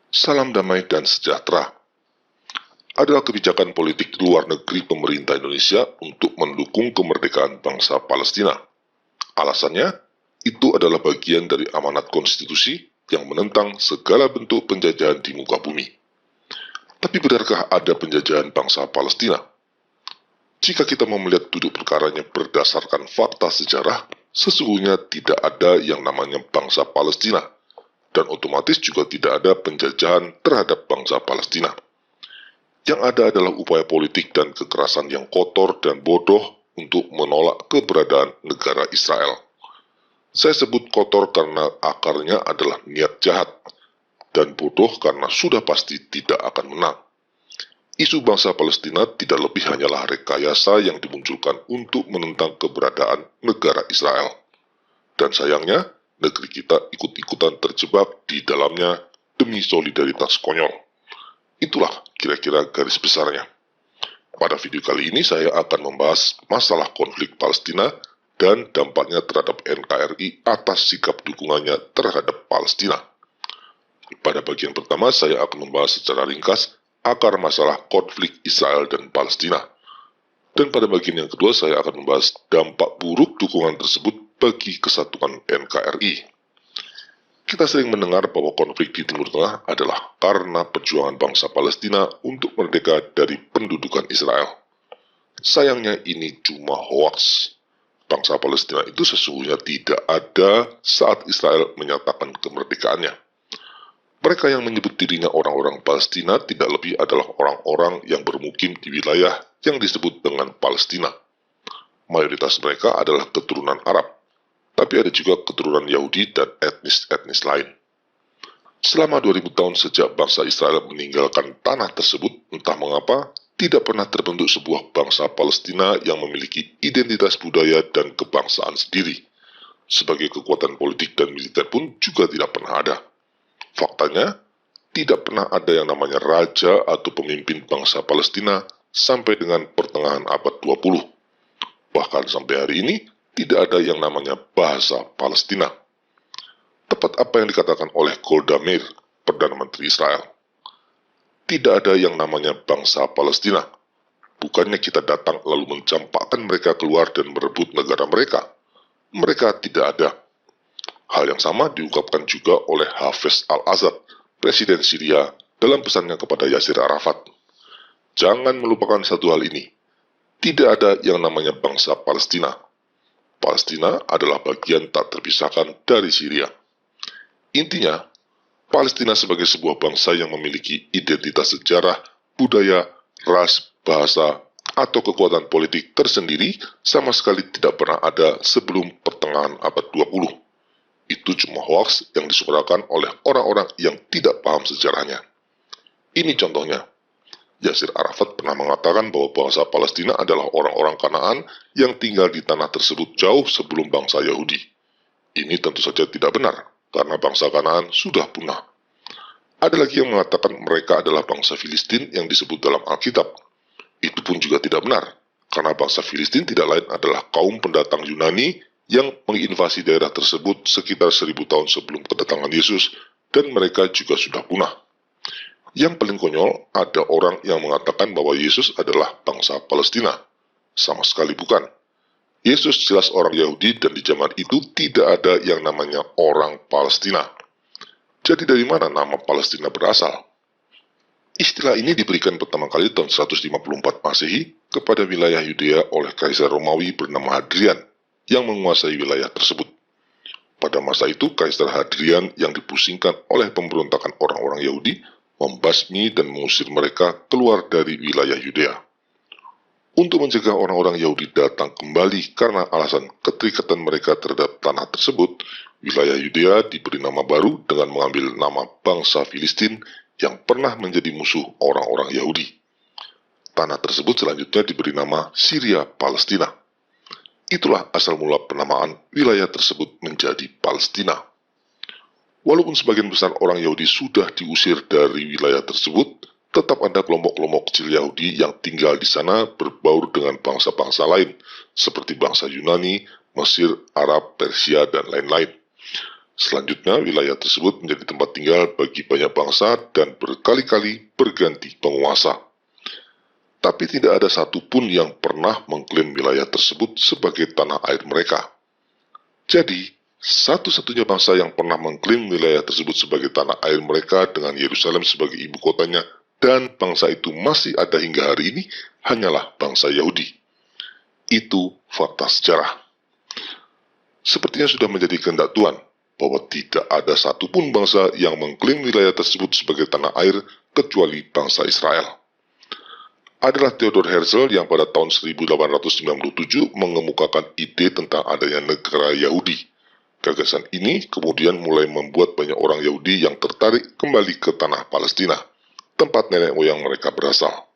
Salam damai dan sejahtera adalah kebijakan politik luar negeri pemerintah Indonesia untuk mendukung kemerdekaan bangsa Palestina. Alasannya, itu adalah bagian dari amanat konstitusi yang menentang segala bentuk penjajahan di muka bumi. Tapi benarkah ada penjajahan bangsa Palestina? Jika kita mau melihat duduk perkaranya berdasarkan fakta sejarah, sesungguhnya tidak ada yang namanya bangsa Palestina, dan otomatis juga tidak ada penjajahan terhadap bangsa Palestina. Yang ada adalah upaya politik dan kekerasan yang kotor dan bodoh untuk menolak keberadaan negara Israel. Saya sebut kotor karena akarnya adalah niat jahat, dan bodoh karena sudah pasti tidak akan menang. Isu bangsa Palestina tidak lebih hanyalah rekayasa yang dimunculkan untuk menentang keberadaan negara Israel. Dan sayangnya, negeri kita ikut-ikutan terjebak di dalamnya demi solidaritas konyol. Itulah kira-kira garis besarnya. Pada video kali ini saya akan membahas masalah konflik Palestina dan dampaknya terhadap NKRI atas sikap dukungannya terhadap Palestina. Pada bagian pertama saya akan membahas secara ringkas akar masalah konflik Israel dan Palestina. Dan pada bagian yang kedua saya akan membahas dampak buruk dukungan tersebut bagi kesatuan NKRI. Kita sering mendengar bahwa konflik di Timur Tengah adalah karena perjuangan bangsa Palestina untuk merdeka dari pendudukan Israel. Sayangnya ini cuma hoaks. Bangsa Palestina itu sesungguhnya tidak ada saat Israel menyatakan kemerdekaannya. Mereka yang menyebut dirinya orang-orang Palestina tidak lebih adalah orang-orang yang bermukim di wilayah yang disebut dengan Palestina. Mayoritas mereka adalah keturunan Arab, tapi ada juga keturunan Yahudi dan etnis-etnis lain. Selama 2000 tahun sejak bangsa Israel meninggalkan tanah tersebut, entah mengapa, tidak pernah terbentuk sebuah bangsa Palestina yang memiliki identitas budaya dan kebangsaan sendiri. Sebagai kekuatan politik dan militer pun juga tidak pernah ada. Faktanya, tidak pernah ada yang namanya raja atau pemimpin bangsa Palestina sampai dengan pertengahan abad 20. Bahkan sampai hari ini, tidak ada yang namanya bahasa Palestina. Tepat apa yang dikatakan oleh Golda Meir, Perdana Menteri Israel. Tidak ada yang namanya bangsa Palestina. Bukannya kita datang lalu mencampakkan mereka keluar dan merebut negara mereka. Mereka tidak ada. Hal yang sama diungkapkan juga oleh Hafez al-Assad, Presiden Syria, dalam pesannya kepada Yasir Arafat. Jangan melupakan satu hal ini. Tidak ada yang namanya bangsa Palestina. Palestina adalah bagian tak terpisahkan dari Syria. Intinya, Palestina sebagai sebuah bangsa yang memiliki identitas sejarah, budaya, ras, bahasa, atau kekuatan politik tersendiri sama sekali tidak pernah ada sebelum pertengahan abad 20. Itu cuma hoaks yang disuarakan oleh orang-orang yang tidak paham sejarahnya. Ini contohnya. Yasir Arafat pernah mengatakan bahwa bangsa Palestina adalah orang-orang Kanaan yang tinggal di tanah tersebut jauh sebelum bangsa Yahudi. Ini tentu saja tidak benar, karena bangsa Kanaan sudah punah. Ada lagi yang mengatakan mereka adalah bangsa Filistin yang disebut dalam Alkitab. Itu pun juga tidak benar, karena bangsa Filistin tidak lain adalah kaum pendatang Yunani yang menginvasi daerah tersebut sekitar 1000 tahun sebelum kedatangan Yesus, dan mereka juga sudah punah. Yang paling konyol, ada orang yang mengatakan bahwa Yesus adalah bangsa Palestina. Sama sekali bukan. Yesus jelas orang Yahudi dan di zaman itu tidak ada yang namanya orang Palestina. Jadi dari mana nama Palestina berasal? Istilah ini diberikan pertama kali tahun 154 Masehi kepada wilayah Yudea oleh Kaisar Romawi bernama Hadrian yang menguasai wilayah tersebut. Pada masa itu, Kaisar Hadrian yang dipusingkan oleh pemberontakan orang-orang Yahudi membasmi dan mengusir mereka keluar dari wilayah Yudea. Untuk mencegah orang-orang Yahudi datang kembali karena alasan keterikatan mereka terhadap tanah tersebut, wilayah Yudea diberi nama baru dengan mengambil nama bangsa Filistin yang pernah menjadi musuh orang-orang Yahudi. Tanah tersebut selanjutnya diberi nama Syria Palestina. Itulah asal mula penamaan wilayah tersebut menjadi Palestina. Walaupun sebagian besar orang Yahudi sudah diusir dari wilayah tersebut, tetap ada kelompok-kelompok kecil Yahudi yang tinggal di sana berbaur dengan bangsa-bangsa lain, seperti bangsa Yunani, Mesir, Arab, Persia, dan lain-lain. Selanjutnya, wilayah tersebut menjadi tempat tinggal bagi banyak bangsa dan berkali-kali berganti penguasa. Tapi tidak ada satupun yang pernah mengklaim wilayah tersebut sebagai tanah air mereka. Jadi, satu-satunya bangsa yang pernah mengklaim wilayah tersebut sebagai tanah air mereka dengan Yerusalem sebagai ibu kotanya dan bangsa itu masih ada hingga hari ini hanyalah bangsa Yahudi. Itu fakta sejarah. Sepertinya sudah menjadi kehendak Tuhan bahwa tidak ada satupun bangsa yang mengklaim wilayah tersebut sebagai tanah air kecuali bangsa Israel. Adalah Theodor Herzl yang pada tahun 1897 mengemukakan ide tentang adanya negara Yahudi. Gagasan ini kemudian mulai membuat banyak orang Yahudi yang tertarik kembali ke tanah Palestina, tempat nenek moyang mereka berasal.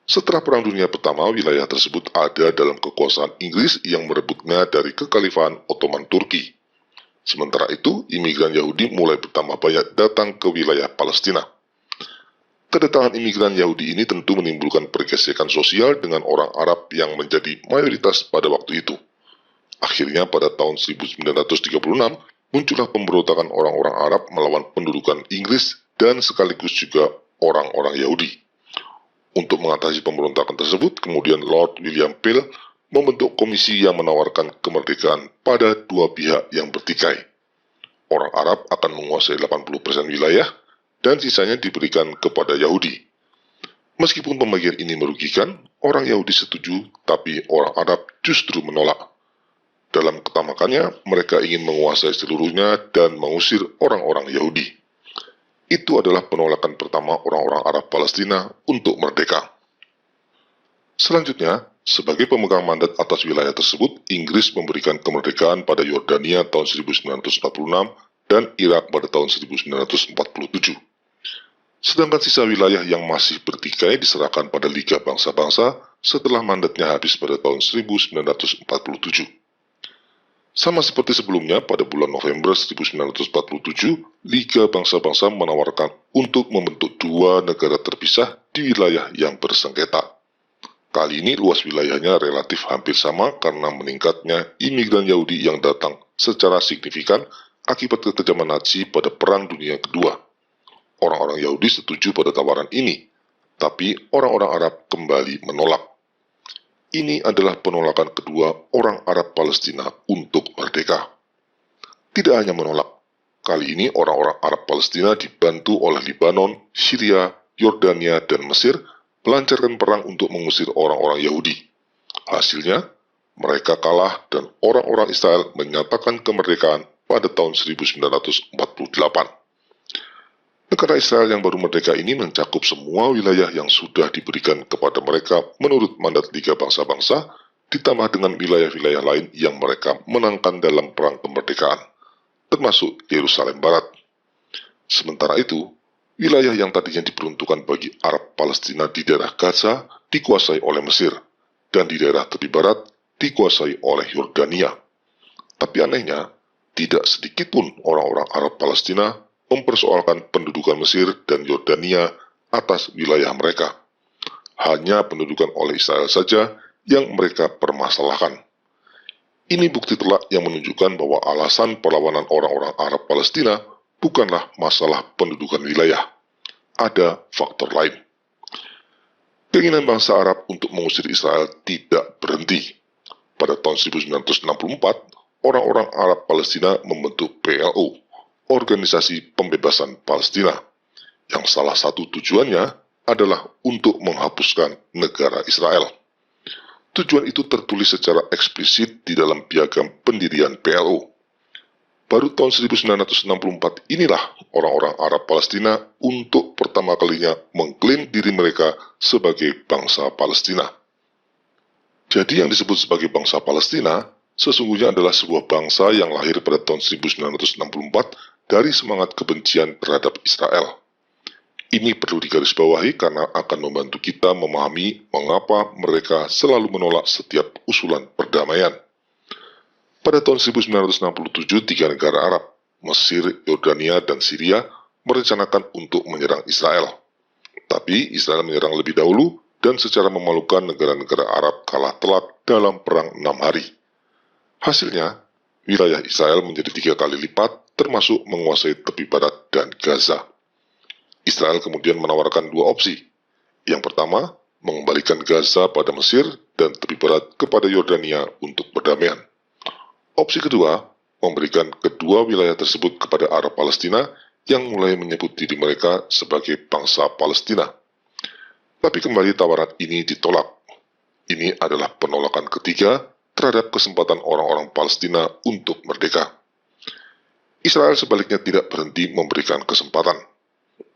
Setelah Perang Dunia Pertama, wilayah tersebut ada dalam kekuasaan Inggris yang merebutnya dari kekhalifahan Ottoman Turki. Sementara itu, imigran Yahudi mulai bertambah banyak datang ke wilayah Palestina. Kedatangan imigran Yahudi ini tentu menimbulkan pergesekan sosial dengan orang Arab yang menjadi mayoritas pada waktu itu. Akhirnya pada tahun 1936, muncullah pemberontakan orang-orang Arab melawan pendudukan Inggris dan sekaligus juga orang-orang Yahudi. Untuk mengatasi pemberontakan tersebut, kemudian Lord William Peel membentuk komisi yang menawarkan kemerdekaan pada dua pihak yang bertikai. Orang Arab akan menguasai 80% wilayah, dan sisanya diberikan kepada Yahudi. Meskipun pembagian ini merugikan, orang Yahudi setuju, tapi orang Arab justru menolak. Dalam ketamakannya, mereka ingin menguasai seluruhnya dan mengusir orang-orang Yahudi. Itu adalah penolakan pertama orang-orang Arab Palestina untuk merdeka. Selanjutnya, sebagai pemegang mandat atas wilayah tersebut, Inggris memberikan kemerdekaan pada Yordania tahun 1946 dan Irak pada tahun 1947. Sedangkan sisa wilayah yang masih bertikai diserahkan pada Liga Bangsa-Bangsa setelah mandatnya habis pada tahun 1947. Sama seperti sebelumnya, pada bulan November 1947, Liga Bangsa-Bangsa menawarkan untuk membentuk dua negara terpisah di wilayah yang bersengketa. Kali ini luas wilayahnya relatif hampir sama karena meningkatnya imigran Yahudi yang datang secara signifikan akibat kekejaman Nazi pada Perang Dunia Kedua. Orang-orang Yahudi setuju pada tawaran ini, tapi orang-orang Arab kembali menolak. Ini adalah penolakan kedua orang Arab Palestina untuk merdeka. Tidak hanya menolak, kali ini orang-orang Arab Palestina dibantu oleh Lebanon, Syria, Yordania, dan Mesir melancarkan perang untuk mengusir orang-orang Yahudi. Hasilnya, mereka kalah dan orang-orang Israel menyatakan kemerdekaan pada tahun 1948. Negara Israel yang baru merdeka ini mencakup semua wilayah yang sudah diberikan kepada mereka menurut mandat Liga Bangsa-Bangsa, ditambah dengan wilayah-wilayah lain yang mereka menangkan dalam perang kemerdekaan, termasuk Yerusalem Barat. Sementara itu, wilayah yang tadinya diperuntukkan bagi Arab Palestina di daerah Gaza dikuasai oleh Mesir, dan di daerah tepi barat dikuasai oleh Yordania. Tapi anehnya, tidak sedikit pun orang-orang Arab Palestina mempersoalkan pendudukan Mesir dan Yordania atas wilayah mereka. Hanya pendudukan oleh Israel saja yang mereka permasalahkan. Ini bukti telak yang menunjukkan bahwa alasan perlawanan orang-orang Arab Palestina bukanlah masalah pendudukan wilayah. Ada faktor lain. Keinginan bangsa Arab untuk mengusir Israel tidak berhenti. Pada tahun 1964, orang-orang Arab Palestina membentuk PLO, Organisasi Pembebasan Palestina, yang salah satu tujuannya adalah untuk menghapuskan negara Israel. Tujuan itu tertulis secara eksplisit di dalam piagam pendirian PLO. Baru tahun 1964 inilah orang-orang Arab Palestina untuk pertama kalinya mengklaim diri mereka sebagai bangsa Palestina. Jadi yang disebut sebagai bangsa Palestina sesungguhnya adalah sebuah bangsa yang lahir pada tahun 1964 dari semangat kebencian terhadap Israel. Ini perlu digarisbawahi karena akan membantu kita memahami mengapa mereka selalu menolak setiap usulan perdamaian. Pada tahun 1967, tiga negara Arab, Mesir, Yordania, dan Syria, merencanakan untuk menyerang Israel. Tapi Israel menyerang lebih dahulu dan secara memalukan negara-negara Arab kalah telak dalam perang 6 hari. Hasilnya, wilayah Israel menjadi 3 kali lipat, termasuk menguasai tepi barat dan Gaza. Israel kemudian menawarkan dua opsi. Yang pertama, mengembalikan Gaza pada Mesir dan tepi barat kepada Yordania untuk perdamaian. Opsi kedua, memberikan kedua wilayah tersebut kepada Arab Palestina yang mulai menyebut diri mereka sebagai bangsa Palestina. Tapi kembali tawaran ini ditolak. Ini adalah penolakan ketiga terhadap kesempatan orang-orang Palestina untuk merdeka. Israel sebaliknya tidak berhenti memberikan kesempatan.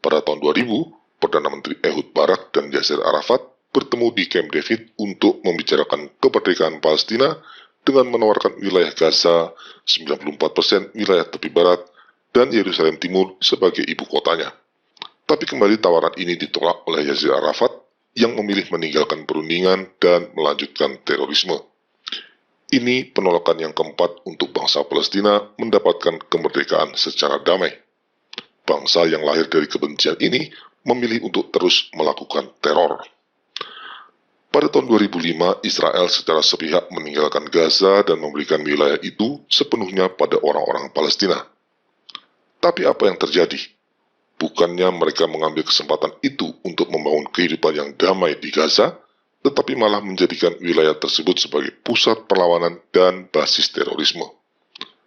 Pada tahun 2000, Perdana Menteri Ehud Barak dan Yasser Arafat bertemu di Camp David untuk membicarakan kemerdekaan Palestina dengan menawarkan wilayah Gaza, 94% wilayah tepi barat, dan Yerusalem Timur sebagai ibu kotanya. Tapi kembali tawaran ini ditolak oleh Yasser Arafat yang memilih meninggalkan perundingan dan melanjutkan terorisme. Ini penolakan yang keempat untuk bangsa Palestina mendapatkan kemerdekaan secara damai. Bangsa yang lahir dari kebencian ini memilih untuk terus melakukan teror. Pada tahun 2005, Israel secara sepihak meninggalkan Gaza dan memberikan wilayah itu sepenuhnya pada orang-orang Palestina. Tapi apa yang terjadi? Bukannya mereka mengambil kesempatan itu untuk membangun kehidupan yang damai di Gaza, tetapi malah menjadikan wilayah tersebut sebagai pusat perlawanan dan basis terorisme.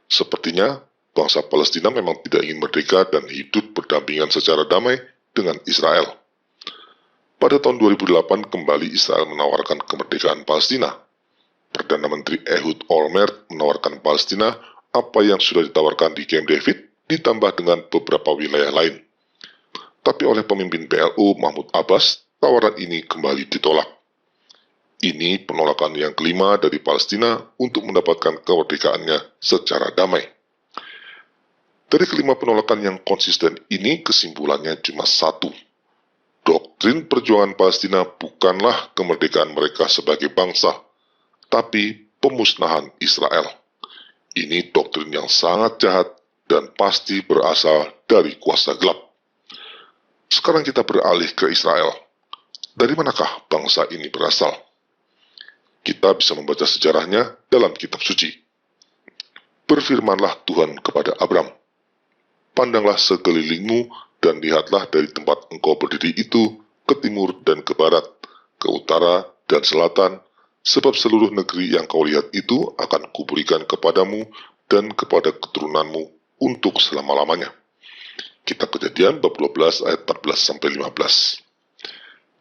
Sepertinya, bangsa Palestina memang tidak ingin merdeka dan hidup berdampingan secara damai dengan Israel. Pada tahun 2008, kembali Israel menawarkan kemerdekaan Palestina. Perdana Menteri Ehud Olmert menawarkan Palestina apa yang sudah ditawarkan di Camp David, ditambah dengan beberapa wilayah lain. Tapi oleh pemimpin PLO Mahmud Abbas, tawaran ini kembali ditolak. Ini penolakan yang kelima dari Palestina untuk mendapatkan kemerdekaannya secara damai. Dari kelima penolakan yang konsisten ini, kesimpulannya cuma satu. Doktrin perjuangan Palestina bukanlah kemerdekaan mereka sebagai bangsa, tapi pemusnahan Israel. Ini doktrin yang sangat jahat dan pasti berasal dari kuasa gelap. Sekarang kita beralih ke Israel. Dari manakah bangsa ini berasal? Kita bisa membaca sejarahnya dalam kitab suci. Berfirmanlah Tuhan kepada Abram, "Pandanglah sekelilingmu dan lihatlah dari tempat engkau berdiri itu ke timur dan ke barat, ke utara dan selatan, sebab seluruh negeri yang kau lihat itu akan kuberikan kepadamu dan kepada keturunanmu untuk selama-lamanya." Kitab Kejadian bab 12 ayat 14-15.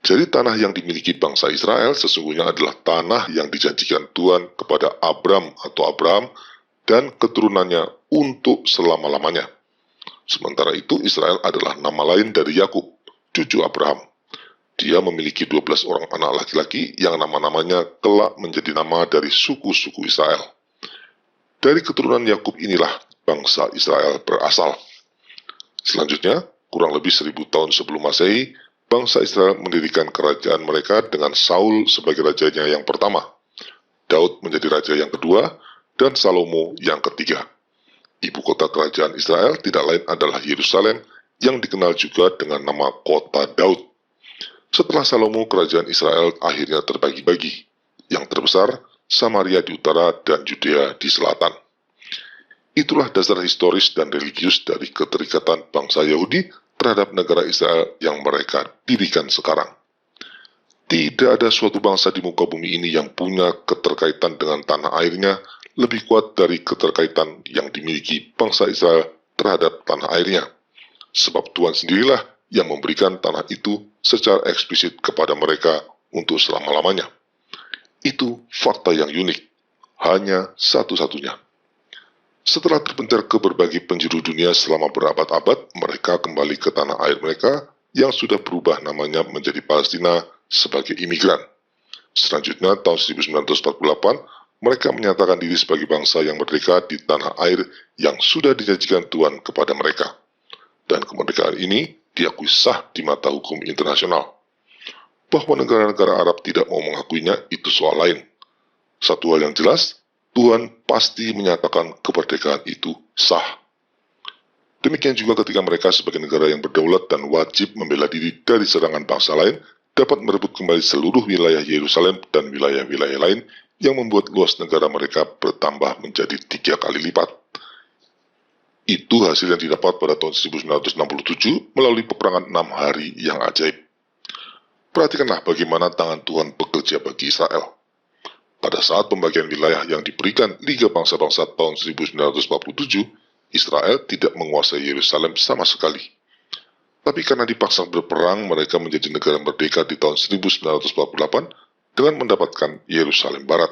Jadi tanah yang dimiliki bangsa Israel sesungguhnya adalah tanah yang dijanjikan Tuhan kepada Abram atau Abraham dan keturunannya untuk selama-lamanya. Sementara itu Israel adalah nama lain dari Yakub, cucu Abraham. Dia memiliki 12 orang anak laki-laki yang nama-namanya kelak menjadi nama dari suku-suku Israel. Dari keturunan Yakub inilah bangsa Israel berasal. Selanjutnya, kurang lebih 1000 tahun sebelum Masehi, bangsa Israel mendirikan kerajaan mereka dengan Saul sebagai rajanya yang pertama, Daud menjadi raja yang kedua, dan Salomo yang ketiga. Ibu kota kerajaan Israel tidak lain adalah Yerusalem yang dikenal juga dengan nama kota Daud. Setelah Salomo, kerajaan Israel akhirnya terbagi-bagi. Yang terbesar, Samaria di utara dan Yudea di selatan. Itulah dasar historis dan religius dari keterikatan bangsa Yahudi terhadap negara Israel yang mereka dirikan sekarang. Tidak ada suatu bangsa di muka bumi ini yang punya keterkaitan dengan tanah airnya lebih kuat dari keterkaitan yang dimiliki bangsa Israel terhadap tanah airnya. Sebab Tuhan sendirilah yang memberikan tanah itu secara eksplisit kepada mereka untuk selama-lamanya. Itu fakta yang unik, hanya satu-satunya. Setelah terpencar ke berbagai penjuru dunia selama berabad-abad, mereka kembali ke tanah air mereka yang sudah berubah namanya menjadi Palestina sebagai imigran. Selanjutnya, tahun 1948, mereka menyatakan diri sebagai bangsa yang merdeka di tanah air yang sudah dijanjikan Tuhan kepada mereka. Dan kemerdekaan ini diakui sah di mata hukum internasional. Bahwa negara-negara Arab tidak mau mengakuinya itu soal lain. Satu hal yang jelas, Tuhan pasti menyatakan kemerdekaan itu sah. Demikian juga ketika mereka sebagai negara yang berdaulat dan wajib membela diri dari serangan bangsa lain, dapat merebut kembali seluruh wilayah Yerusalem dan wilayah-wilayah lain yang membuat luas negara mereka bertambah menjadi 3 kali lipat. Itu hasil yang didapat pada tahun 1967 melalui peperangan 6 hari yang ajaib. Perhatikanlah bagaimana tangan Tuhan bekerja bagi Israel. Pada saat pembagian wilayah yang diberikan Liga Bangsa-Bangsa tahun 1947, Israel tidak menguasai Yerusalem sama sekali. Tapi karena dipaksa berperang, mereka menjadi negara merdeka di tahun 1948 dengan mendapatkan Yerusalem Barat.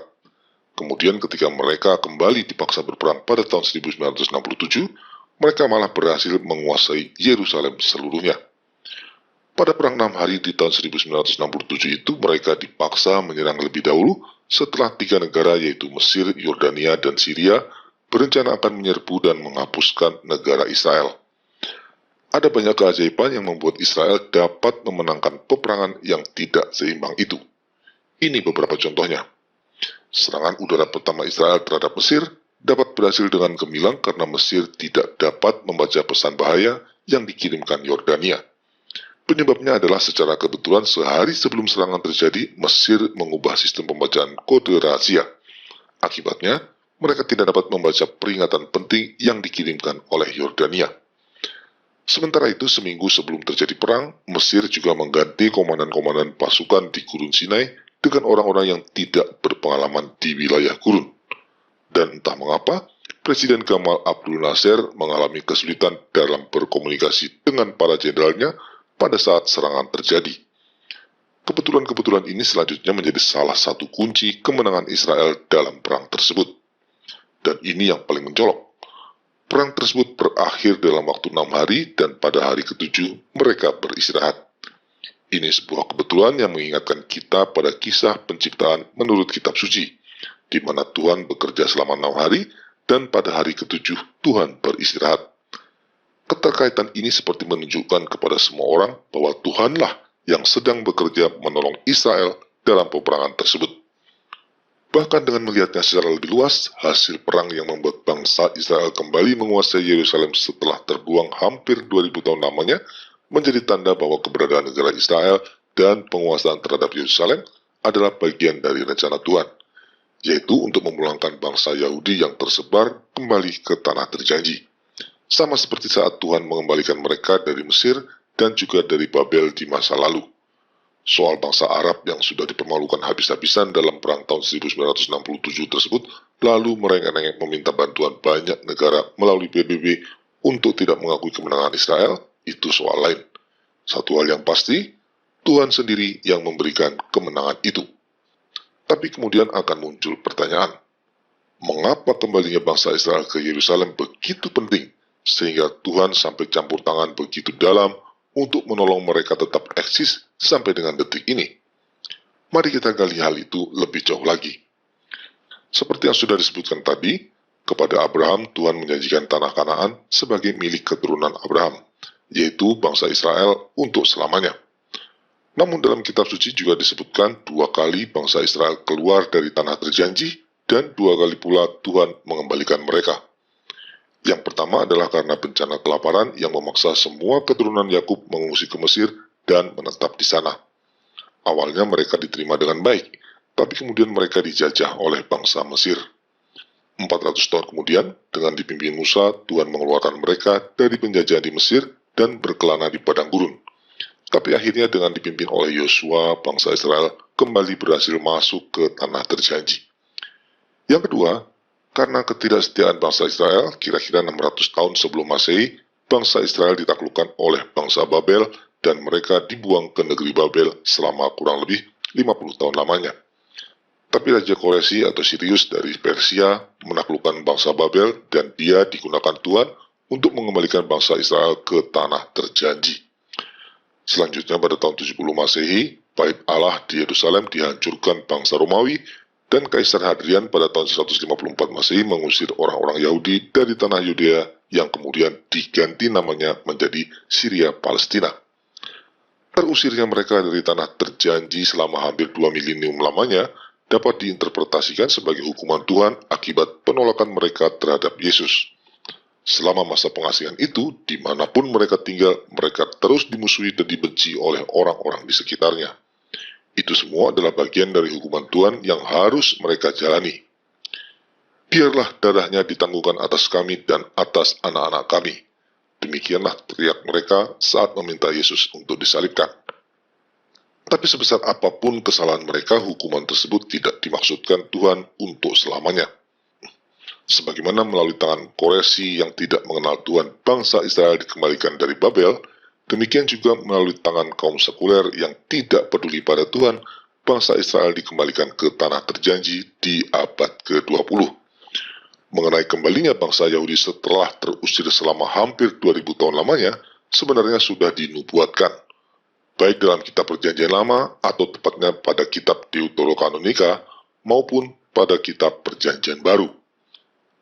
Kemudian ketika mereka kembali dipaksa berperang pada tahun 1967, mereka malah berhasil menguasai Yerusalem seluruhnya. Pada perang 6 hari di tahun 1967 itu, mereka dipaksa menyerang lebih dahulu setelah 3 negara yaitu Mesir, Yordania, dan Syria berencana akan menyerbu dan menghapuskan negara Israel. Ada banyak keajaiban yang membuat Israel dapat memenangkan peperangan yang tidak seimbang itu. Ini beberapa contohnya. Serangan udara pertama Israel terhadap Mesir dapat berhasil dengan gemilang karena Mesir tidak dapat membaca pesan bahaya yang dikirimkan Yordania. Penyebabnya adalah secara kebetulan sehari sebelum serangan terjadi, Mesir mengubah sistem pembacaan kode rahasia. Akibatnya, mereka tidak dapat membaca peringatan penting yang dikirimkan oleh Yordania. Sementara itu, seminggu sebelum terjadi perang, Mesir juga mengganti komandan-komandan pasukan di Gurun Sinai dengan orang-orang yang tidak berpengalaman di wilayah gurun. Dan entah mengapa, Presiden Gamal Abdul Nasser mengalami kesulitan dalam berkomunikasi dengan para jenderalnya pada saat serangan terjadi. Kebetulan-kebetulan ini selanjutnya menjadi salah satu kunci kemenangan Israel dalam perang tersebut. Dan ini yang paling mencolok. Perang tersebut berakhir dalam waktu 6 hari dan pada hari ke-7 mereka beristirahat. Ini sebuah kebetulan yang mengingatkan kita pada kisah penciptaan menurut kitab suci, di mana Tuhan bekerja selama 6 hari dan pada hari ke-7 Tuhan beristirahat. Keterkaitan ini seperti menunjukkan kepada semua orang bahwa Tuhanlah yang sedang bekerja menolong Israel dalam peperangan tersebut. Bahkan dengan melihatnya secara lebih luas, hasil perang yang membuat bangsa Israel kembali menguasai Yerusalem setelah terbuang hampir 2000 tahun lamanya, menjadi tanda bahwa keberadaan negara Israel dan penguasaan terhadap Yerusalem adalah bagian dari rencana Tuhan, yaitu untuk memulangkan bangsa Yahudi yang tersebar kembali ke tanah terjanji. Sama seperti saat Tuhan mengembalikan mereka dari Mesir dan juga dari Babel di masa lalu. Soal bangsa Arab yang sudah dipermalukan habis-habisan dalam perang tahun 1967 tersebut, lalu merengek-rengek meminta bantuan banyak negara melalui PBB untuk tidak mengakui kemenangan Israel, itu soal lain. Satu hal yang pasti, Tuhan sendiri yang memberikan kemenangan itu. Tapi kemudian akan muncul pertanyaan, mengapa kembalinya bangsa Israel ke Yerusalem begitu penting, sehingga Tuhan sampai campur tangan begitu dalam untuk menolong mereka tetap eksis sampai dengan detik ini? Mari kita gali hal itu lebih jauh lagi. Seperti yang sudah disebutkan tadi, kepada Abraham Tuhan menjanjikan tanah Kanaan sebagai milik keturunan Abraham, yaitu bangsa Israel untuk selamanya. Namun dalam kitab suci juga disebutkan 2 kali bangsa Israel keluar dari tanah terjanji dan 2 kali pula Tuhan mengembalikan mereka. Yang pertama adalah karena bencana kelaparan yang memaksa semua keturunan Yakub mengungsi ke Mesir dan menetap di sana. Awalnya mereka diterima dengan baik, tapi kemudian mereka dijajah oleh bangsa Mesir. 400 tahun kemudian, dengan dipimpin Musa, Tuhan mengeluarkan mereka dari penjajahan di Mesir dan berkelana di padang gurun. Tapi akhirnya dengan dipimpin oleh Yosua, bangsa Israel kembali berhasil masuk ke tanah terjanji. Yang kedua, karena ketidaksetiaan bangsa Israel, kira-kira 600 tahun sebelum Masehi, bangsa Israel ditaklukkan oleh bangsa Babel dan mereka dibuang ke negeri Babel selama kurang lebih 50 tahun lamanya. Tapi Raja Koresi atau Sirius dari Persia menaklukkan bangsa Babel dan dia digunakan Tuhan untuk mengembalikan bangsa Israel ke tanah terjanji. Selanjutnya pada tahun 70 Masehi, Bait Allah di Yerusalem dihancurkan bangsa Romawi dan Kaisar Hadrian pada tahun 154 Masehi mengusir orang-orang Yahudi dari tanah Yudea yang kemudian diganti namanya menjadi Syria Palestina. Terusirnya mereka dari tanah terjanji selama hampir 2 milenium lamanya dapat diinterpretasikan sebagai hukuman Tuhan akibat penolakan mereka terhadap Yesus. Selama masa pengasihan itu, dimanapun mereka tinggal, mereka terus dimusuhi dan dibenci oleh orang-orang di sekitarnya. Itu semua adalah bagian dari hukuman Tuhan yang harus mereka jalani. Biarlah darahnya ditanggungkan atas kami dan atas anak-anak kami. Demikianlah teriak mereka saat meminta Yesus untuk disalibkan. Tapi sebesar apapun kesalahan mereka, hukuman tersebut tidak dimaksudkan Tuhan untuk selamanya. Sebagaimana melalui tangan Koresi yang tidak mengenal Tuhan, bangsa Israel dikembalikan dari Babel, demikian juga melalui tangan kaum sekuler yang tidak peduli pada Tuhan, bangsa Israel dikembalikan ke tanah terjanji di abad ke-20. Mengenai kembalinya bangsa Yahudi setelah terusir selama hampir 2000 tahun lamanya, sebenarnya sudah dinubuatkan, baik dalam kitab Perjanjian Lama atau tepatnya pada kitab Deuterokanonika maupun pada kitab Perjanjian Baru.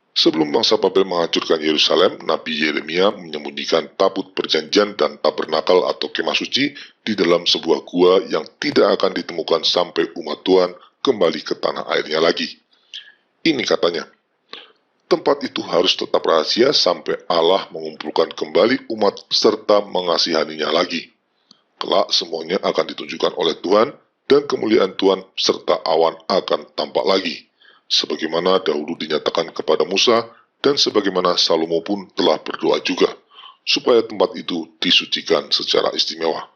Sebelum bangsa Babel menghancurkan Yerusalem, Nabi Yeremia menyembunyikan tabut perjanjian dan tabernakel atau kemah suci di dalam sebuah gua yang tidak akan ditemukan sampai umat Tuhan kembali ke tanah airnya lagi. Ini katanya, tempat itu harus tetap rahasia sampai Allah mengumpulkan kembali umat serta mengasihaninya lagi. Kelak semuanya akan ditunjukkan oleh Tuhan dan kemuliaan Tuhan serta awan akan tampak lagi, sebagaimana dahulu dinyatakan kepada Musa dan sebagaimana Salomo pun telah berdoa juga, supaya tempat itu disucikan secara istimewa.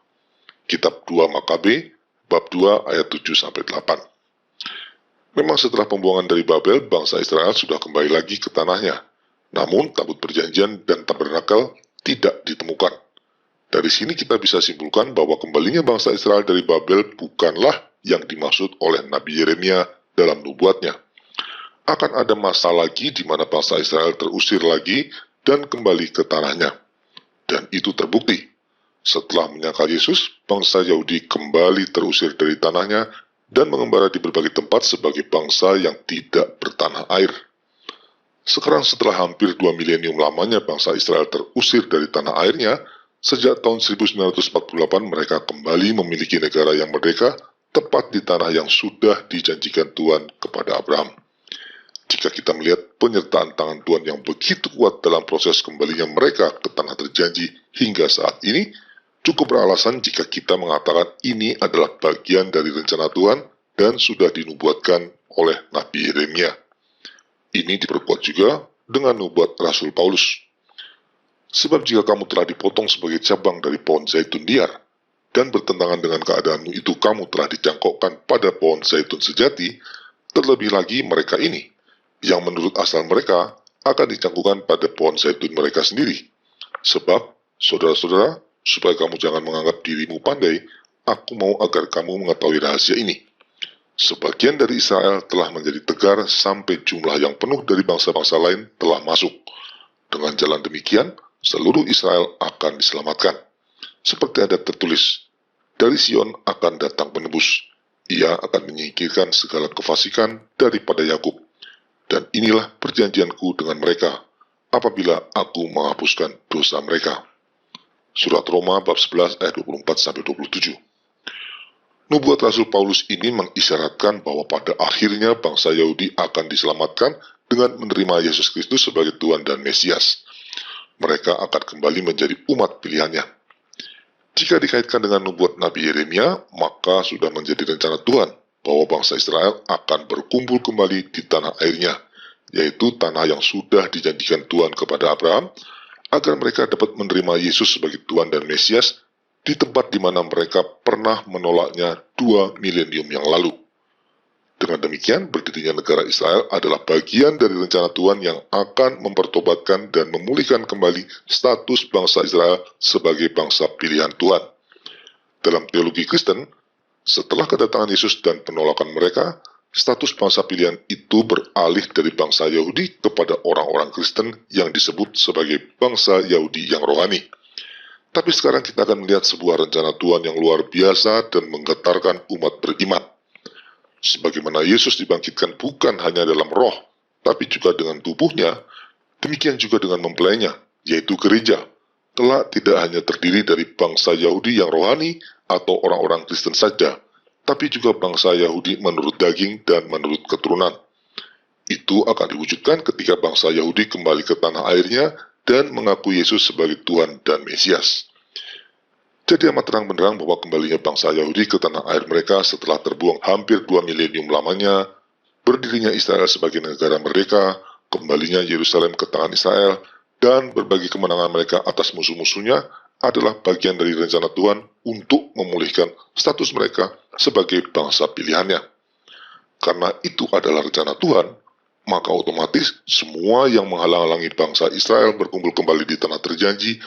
Kitab 2 Makabe, bab 2 ayat 7-8. Memang setelah pembuangan dari Babel, bangsa Israel sudah kembali lagi ke tanahnya. Namun tabut perjanjian dan tabernakel tidak ditemukan. Dari sini kita bisa simpulkan bahwa kembalinya bangsa Israel dari Babel bukanlah yang dimaksud oleh Nabi Yeremia dalam nubuatnya. Akan ada masa lagi di mana bangsa Israel terusir lagi dan kembali ke tanahnya. Dan itu terbukti. Setelah menyangkal Yesus, bangsa Yahudi kembali terusir dari tanahnya dan mengembara di berbagai tempat sebagai bangsa yang tidak bertanah air. Sekarang setelah hampir 2 milenium lamanya bangsa Israel terusir dari tanah airnya, sejak tahun 1948 mereka kembali memiliki negara yang merdeka, tepat di tanah yang sudah dijanjikan Tuhan kepada Abraham. Jika kita melihat penyertaan tangan Tuhan yang begitu kuat dalam proses kembalinya mereka ke tanah terjanji hingga saat ini, cukup beralasan jika kita mengatakan ini adalah bagian dari rencana Tuhan dan sudah dinubuatkan oleh Nabi Yeremia. Ini diperkuat juga dengan nubuat Rasul Paulus. Sebab jika kamu telah dipotong sebagai cabang dari pohon zaitun liar, dan bertentangan dengan keadaanmu itu kamu telah dicangkokkan pada pohon zaitun sejati, terlebih lagi mereka ini, yang menurut asal mereka akan dicangkokkan pada pohon zaitun mereka sendiri. Sebab, saudara-saudara, supaya kamu jangan menganggap dirimu pandai, aku mau agar kamu mengetahui rahasia ini. Sebagian dari Israel telah menjadi tegar sampai jumlah yang penuh dari bangsa-bangsa lain telah masuk. Dengan jalan demikian, seluruh Israel akan diselamatkan. Seperti ada tertulis, dari Sion akan datang penebus. Ia akan menyingkirkan segala kefasikan daripada Yakub. Dan inilah perjanjianku dengan mereka, apabila aku menghapuskan dosa mereka. Surat Roma bab 11 ayat 24-27. Nubuat Rasul Paulus ini mengisyaratkan bahwa pada akhirnya bangsa Yahudi akan diselamatkan dengan menerima Yesus Kristus sebagai Tuhan dan Mesias. Mereka akan kembali menjadi umat pilihannya. Jika dikaitkan dengan nubuat Nabi Yeremia, maka sudah menjadi rencana Tuhan bahwa bangsa Israel akan berkumpul kembali di tanah airnya, yaitu tanah yang sudah dijanjikan Tuhan kepada Abraham, agar mereka dapat menerima Yesus sebagai Tuhan dan Mesias di tempat di mana mereka pernah menolaknya 2 milenium yang lalu. Dengan demikian, berdirinya negara Israel adalah bagian dari rencana Tuhan yang akan mempertobatkan dan memulihkan kembali status bangsa Israel sebagai bangsa pilihan Tuhan. Dalam teologi Kristen, setelah kedatangan Yesus dan penolakan mereka, status bangsa pilihan itu beralih dari bangsa Yahudi kepada orang-orang Kristen yang disebut sebagai bangsa Yahudi yang rohani. Tapi sekarang kita akan melihat sebuah rencana Tuhan yang luar biasa dan menggetarkan umat beriman. Sebagaimana Yesus dibangkitkan bukan hanya dalam roh, tapi juga dengan tubuhnya, Demikian juga dengan mempelainya, yaitu gereja, kelak tidak hanya terdiri dari bangsa Yahudi yang rohani atau orang-orang Kristen saja, tapi juga bangsa Yahudi menurut daging dan menurut keturunan. Itu akan diwujudkan ketika bangsa Yahudi kembali ke tanah airnya dan mengaku Yesus sebagai Tuhan dan Mesias. Jadi amat terang benderang bahwa kembalinya bangsa Yahudi ke tanah air mereka setelah terbuang hampir 2 milenium lamanya, berdirinya Israel sebagai negara merdeka, kembalinya Yerusalem ke tangan Israel, dan berbagi kemenangan mereka atas musuh-musuhnya adalah bagian dari rencana Tuhan untuk memulihkan status mereka sebagai bangsa pilihannya. Karena itu adalah rencana Tuhan, maka otomatis semua yang menghalang-halangi bangsa Israel berkumpul kembali di tanah terjanji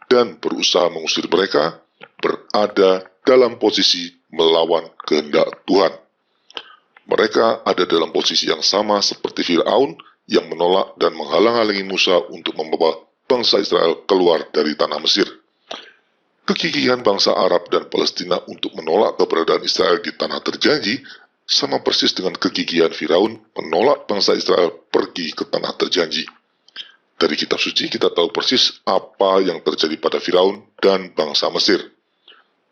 dan berusaha mengusir mereka, berada dalam posisi melawan kehendak Tuhan. Mereka ada dalam posisi yang sama seperti Firaun yang menolak dan menghalang-halangi Musa untuk membawa bangsa Israel keluar dari tanah Mesir. Kegigihan bangsa Arab dan Palestina untuk menolak keberadaan Israel di tanah terjanji sama persis dengan kegigihan Firaun menolak bangsa Israel pergi ke tanah terjanji. Dari kitab suci kita tahu persis apa yang terjadi pada Firaun dan bangsa Mesir.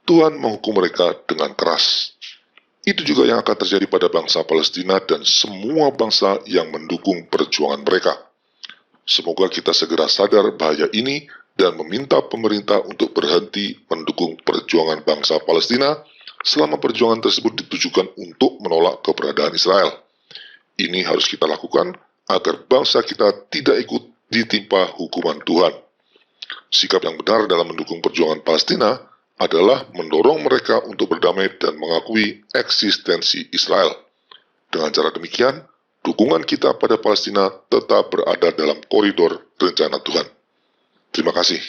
Tuhan menghukum mereka dengan keras. Itu juga yang akan terjadi pada bangsa Palestina dan semua bangsa yang mendukung perjuangan mereka. Semoga kita segera sadar bahaya ini dan meminta pemerintah untuk berhenti mendukung perjuangan bangsa Palestina selama perjuangan tersebut ditujukan untuk menolak keberadaan Israel. Ini harus kita lakukan agar bangsa kita tidak ikut ditimpa hukuman Tuhan. Sikap yang benar dalam mendukung perjuangan Palestina adalah mendorong mereka untuk berdamai dan mengakui eksistensi Israel. Dengan cara demikian, dukungan kita pada Palestina tetap berada dalam koridor rencana Tuhan. Terima kasih.